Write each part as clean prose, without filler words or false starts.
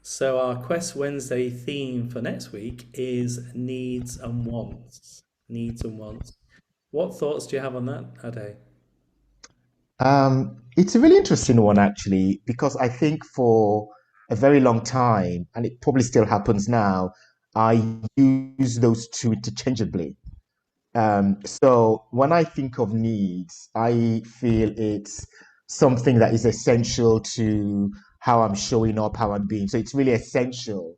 So our Quest Wednesday theme for next week is needs and wants. Needs and wants. What thoughts do you have on that, Ade? It's a really interesting one, actually, because I think for a very long time, and it probably still happens now, I use those two interchangeably. So when I think of needs, I feel it's something that is essential to how I'm showing up, how I'm being. So it's really essential.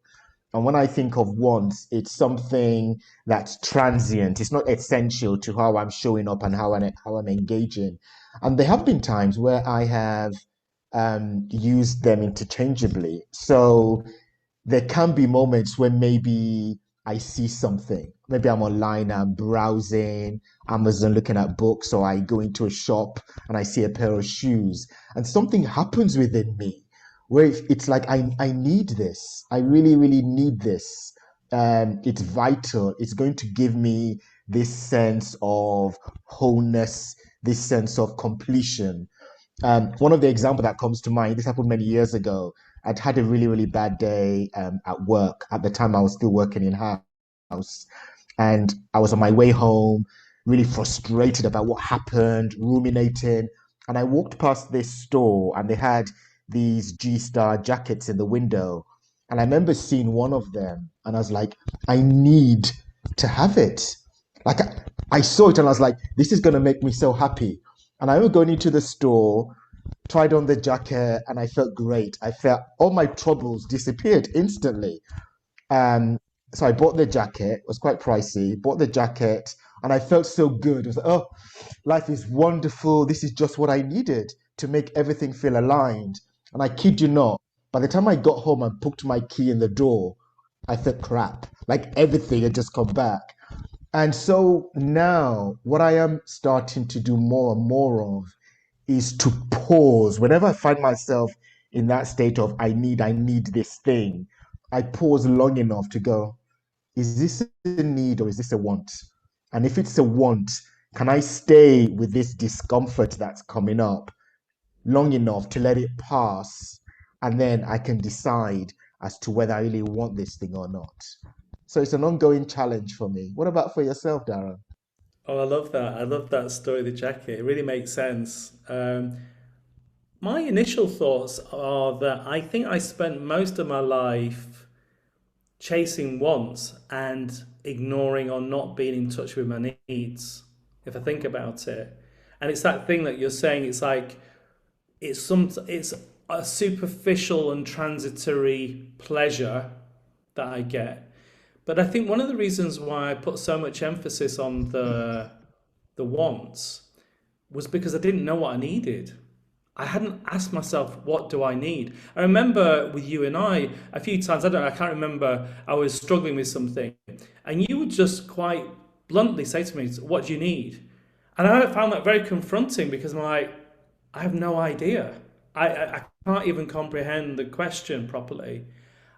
And when I think of wants, it's something that's transient. It's not essential to how I'm showing up and how I'm engaging. And there have been times where I have used them interchangeably. So there can be moments when maybe I see something. Maybe I'm online, I'm browsing Amazon, looking at books, or I go into a shop and I see a pair of shoes, and something happens within me where it's like I need this. I really, really need this. It's vital. It's going to give me this sense of wholeness, this sense of completion. One of the example that comes to mind, this happened many years ago. I'd had a really, really bad day at work. At the time, I was still working in house, and I was on my way home, really frustrated about what happened, ruminating. And I walked past this store, and they had these G-Star jackets in the window. And I remember seeing one of them, and I was like, I need to have it. Like I saw it, and I was like, this is gonna make me so happy. And I remember going into the store, tried on the jacket, and I felt great. I felt all my troubles disappeared instantly. Um, so I bought the jacket. It was quite pricey. Bought the jacket, and I felt so good. It was like, oh, life is wonderful. This is just what I needed to make everything feel aligned. And I kid you not, by the time I got home and poked my key in the door, I felt crap. Like everything had just come back. And so now, what I am starting to do more and more of is to pause. Whenever I find myself in that state of I need this thing, I pause long enough to go, is this a need or is this a want? And if it's a want, can I stay with this discomfort that's coming up long enough to let it pass? And then I can decide as to whether I really want this thing or not. So it's an ongoing challenge for me. What about for yourself, Darren? Oh, I love that. I love that story, the jacket. It really makes sense. My initial thoughts are that I think I spent most of my life chasing wants and ignoring or not being in touch with my needs, if I think about it. And it's that thing that you're saying, it's like it's a superficial and transitory pleasure that I get. But I think one of the reasons why I put so much emphasis on the wants was because I didn't know what I needed. I hadn't asked myself, what do I need? I remember with you and I, a few times, I don't know, I can't remember, I was struggling with something, and you would just quite bluntly say to me, what do you need? And I found that very confronting because I'm like, I have no idea. I can't even comprehend the question properly.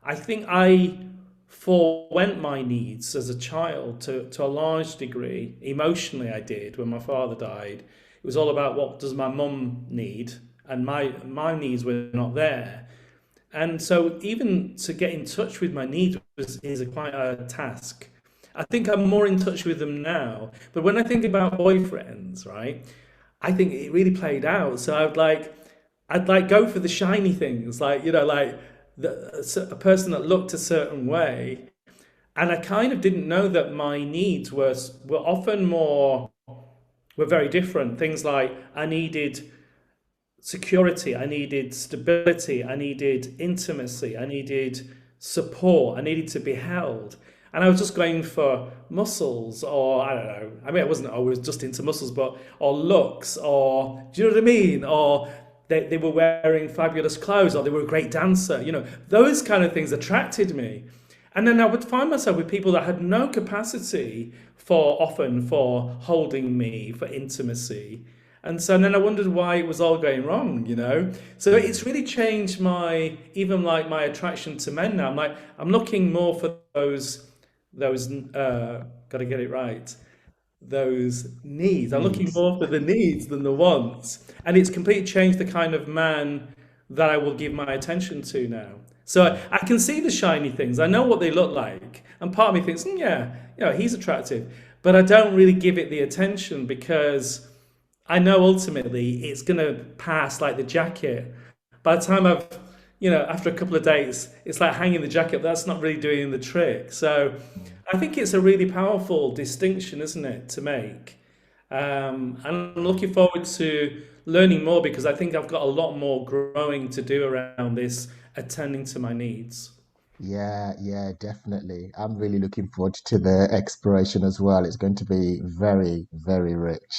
I think I forewent my needs as a child to a large degree. Emotionally, I did when my father died. It was all about what does my mum need, and my needs were not there. And so even to get in touch with my needs is quite a task. I think I'm more in touch with them now. But when I think about boyfriends, right, I think it really played out. So I'd like go for the shiny things, like like a person that looked a certain way, and I kind of didn't know that my needs were often more were very different. Things like I needed security, I needed stability, I needed intimacy, I needed support, I needed to be held. And I was just going for muscles, or I don't know. I mean, I wasn't always just into muscles, but or looks, or do you know what I mean? Or they were wearing fabulous clothes, or they were a great dancer. Those kind of things attracted me. And then I would find myself with people that had no capacity for holding me, for intimacy. And so then I wondered why it was all going wrong. So it's really changed even like my attraction to men now. I'm looking more for those got to get it right, those needs. I'm looking Needs. more for the needs than the wants. And it's completely changed the kind of man that I will give my attention to now. So I can see the shiny things. I know what they look like, and part of me thinks, yeah, he's attractive, but I don't really give it the attention because I know ultimately it's going to pass like the jacket. By the time after a couple of dates, it's like hanging the jacket. That's not really doing the trick. So I think it's a really powerful distinction, isn't it, to make? And I'm looking forward to learning more because I think I've got a lot more growing to do around this, attending to my needs. Yeah, yeah, definitely. I'm really looking forward to the exploration as well. It's going to be very, very rich.